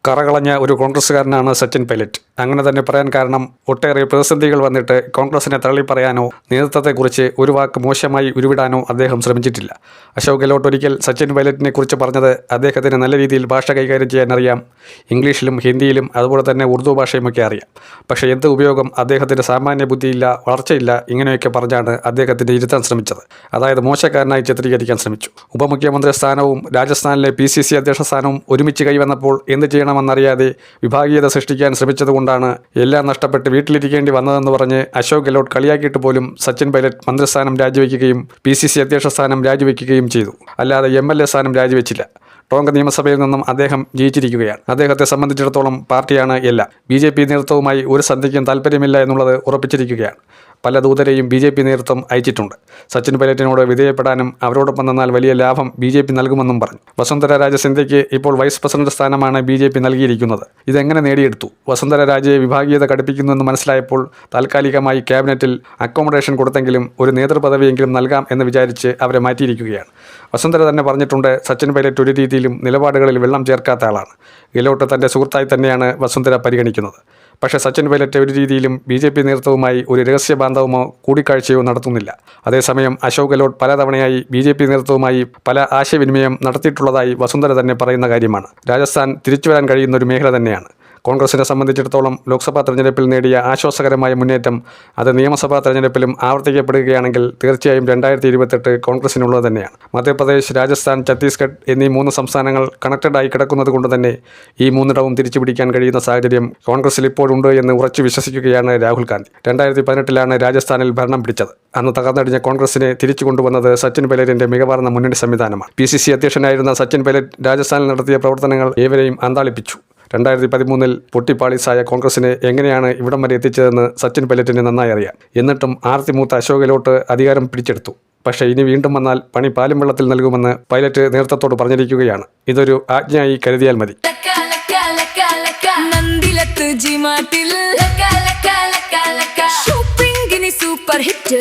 കറകളഞ്ഞ ഒരു കോൺഗ്രസ്സുകാരനാണ് സച്ചിൻ പൈലറ്റ്. അങ്ങനെ തന്നെ പറയാൻ കാരണം ഒട്ടേറെ പ്രതിസന്ധികൾ വന്നിട്ട് കോൺഗ്രസിനെ തള്ളിപ്പറയാനോ നേതൃത്വത്തെക്കുറിച്ച് ഒരു വാക്ക് മോശമായി ഉരുവിടാനോ അദ്ദേഹം ശ്രമിച്ചിട്ടില്ല. അശോക് ഗെഹ്ലോട്ട് ഒരിക്കൽ സച്ചിൻ പൈലറ്റിനെ കുറിച്ച് പറഞ്ഞത് അദ്ദേഹത്തിന് നല്ല രീതിയിൽ ഭാഷ കൈകാര്യം ചെയ്യാൻ അറിയാം, ഇംഗ്ലീഷിലും ഹിന്ദിയിലും അതുപോലെ തന്നെ ഉറുദു ഭാഷയുമൊക്കെ അറിയാം. പക്ഷേ എന്ത് ഉപയോഗം, അദ്ദേഹത്തിന് സാമാന്യ ബുദ്ധിയില്ല, വളർച്ചയില്ല, ഇങ്ങനെയൊക്കെ പറഞ്ഞാണ് അദ്ദേഹത്തിന് ഇരുത്താൻ ശ്രമിച്ചത്. അതായത് മോശക്കാരനായി ചിത്രീകരിക്കാൻ ശ്രമിച്ചു. ഉപമുഖ്യമന്ത്രി സ്ഥാനവും രാജസ്ഥാനിലെ PCC അധ്യക്ഷ സ്ഥാനവും ഒരുമിച്ച് കൈവന്നപ്പോൾ എന്ത് ചെയ്യണമെന്നറിയാതെ വിഭാഗീയത സൃഷ്ടിക്കാൻ ശ്രമിച്ചതുകൊണ്ടാണ് എല്ലാം നഷ്ടപ്പെട്ട് വീട്ടിലിരിക്കേണ്ടി വന്നതെന്ന് പറഞ്ഞ് അശോക് ഗെഹ്ലോട്ട് കളിയാക്കിയിട്ട് പോലും സച്ചിൻ പൈലറ്റ് മന്ത്രിസ്ഥാനം രാജിവെക്കുകയും PCC അധ്യക്ഷ സ്ഥാനം രാജിവെക്കുകയും ചെയ്തു. അല്ലാതെ MLA സ്ഥാനം രാജിവെച്ചില്ല. ടോങ്ക് നിയമസഭയിൽ നിന്നും അദ്ദേഹം ജയിച്ചിരിക്കുകയാണ്. അദ്ദേഹത്തെ സംബന്ധിച്ചിടത്തോളം പാർട്ടിയാണ് എല്ലാം. BJP നേതൃത്വവുമായി ഒരു സന്ധിക്കും താല്പര്യമില്ല എന്നുള്ളത് ഉറപ്പിച്ചിരിക്കുകയാണ്. പല ദൂതരെയും BJP നേതൃത്വം അയച്ചിട്ടുണ്ട്. സച്ചിൻ പൈലറ്റിനോട് വിധേയപ്പെടാനും അവരോടൊപ്പം നിന്നാൽ വലിയ ലാഭം BJP നൽകുമെന്നും പറഞ്ഞു. വസുന്ധര രാജെ സിന്ധ്യയ്ക്ക് ഇപ്പോൾ വൈസ് പ്രസിഡന്റ് സ്ഥാനമാണ് BJP നൽകിയിരിക്കുന്നത്. ഇതെങ്ങനെ നേടിയെടുത്തു? വസുന്ധര രാജയെ വിഭാഗീയത ഘടിപ്പിക്കുന്നുവെന്ന് മനസ്സിലായപ്പോൾ താൽക്കാലികമായി ക്യാബിനറ്റിൽ അക്കോമഡേഷൻ കൊടുത്തെങ്കിലും ഒരു നേതൃപദവിയെങ്കിലും നൽകാം എന്ന് വിചാരിച്ച് അവരെ മാറ്റിയിരിക്കുകയാണ്. വസുന്ധര തന്നെ പറഞ്ഞിട്ടുണ്ട്, സച്ചിൻ പൈലറ്റ് ഒരു രീതിയിലും നിലപാടുകളിൽ വെള്ളം ചേർക്കാത്ത ആളാണ്. ഗെഹ്ലോട്ട് തൻ്റെ സുഹൃത്തായി തന്നെയാണ് വസുന്ധര പരിഗണിക്കുന്നത്. പക്ഷേ സച്ചിൻ പൈലറ്റ് ഒരു രീതിയിലും BJP നേതൃത്വവുമായി ഒരു രഹസ്യ ബാന്ധവമോ കൂടിക്കാഴ്ചയോ നടത്തുന്നില്ല. അതേസമയം അശോക് ഗെഹ്ലോട്ട് പലതവണയായി BJP നേതൃത്വവുമായി പല ആശയവിനിമയം നടത്തിയിട്ടുള്ളതായി വസുന്ധര തന്നെ പറയുന്ന കാര്യമാണ്. രാജസ്ഥാൻ തിരിച്ചുവരാൻ കഴിയുന്ന ഒരു മേഖല തന്നെയാണ്. കോൺഗ്രസിനെ സംബന്ധിച്ചിടത്തോളം ലോക്സഭാ തെരഞ്ഞെടുപ്പിൽ നേടിയ ആശ്വാസകരമായ മുന്നേറ്റം അത് നിയമസഭാ തെരഞ്ഞെടുപ്പിലും ആവർത്തിക്കപ്പെടുകയാണെങ്കിൽ തീർച്ചയായും 2028 കോൺഗ്രസിനുള്ളത് തന്നെയാണ്. മധ്യപ്രദേശ്, രാജസ്ഥാൻ, ഛത്തീസ്ഗഡ് എന്നീ 3 സംസ്ഥാനങ്ങൾ കണക്റ്റഡായി കിടക്കുന്നത് കൊണ്ട് തന്നെ ഈ 3ഇടവും തിരിച്ചു പിടിക്കാൻ കഴിയുന്ന സാഹചര്യം കോൺഗ്രസിൽ ഇപ്പോഴുണ്ട് എന്ന് ഉറച്ചു വിശ്വസിക്കുകയാണ് രാഹുൽ ഗാന്ധി. 2018 രാജസ്ഥാനിൽ ഭരണം പിടിച്ചത്. അന്ന് തകർന്നടിഞ്ഞ കോൺഗ്രസിനെ തിരിച്ചു കൊണ്ടുവന്നത് സച്ചിൻ പൈലറ്റിന്റെ മികവാർന്ന മുന്നണി സംവിധാനമാണ്. PCC അധ്യക്ഷനായിരുന്ന സച്ചിൻ പൈലറ്റ് രാജസ്ഥാനിൽ നടത്തിയ പ്രവർത്തനങ്ങൾ ഏവരെയും അന്താളിപ്പിച്ചു. 2013 പൊട്ടിപ്പാളീസായ കോൺഗ്രസിനെ എങ്ങനെയാണ് ഇവിടം വരെ എത്തിച്ചതെന്ന് സച്ചിൻ പൈലറ്റിന് നന്നായി അറിയാം. എന്നിട്ടും ആർത്തിമൂത്ത അശോക് ഗെഹ്ലോട്ട് അധികാരം പിടിച്ചെടുത്തു. പക്ഷേ ഇനി വീണ്ടും വന്നാൽ പണി പാലും വെള്ളത്തിൽ നൽകുമെന്ന് പൈലറ്റ് നേതൃത്വത്തോട് പറഞ്ഞിരിക്കുകയാണ്. ഇതൊരു ആജ്ഞയായി കരുതിയാൽ മതി. Super hit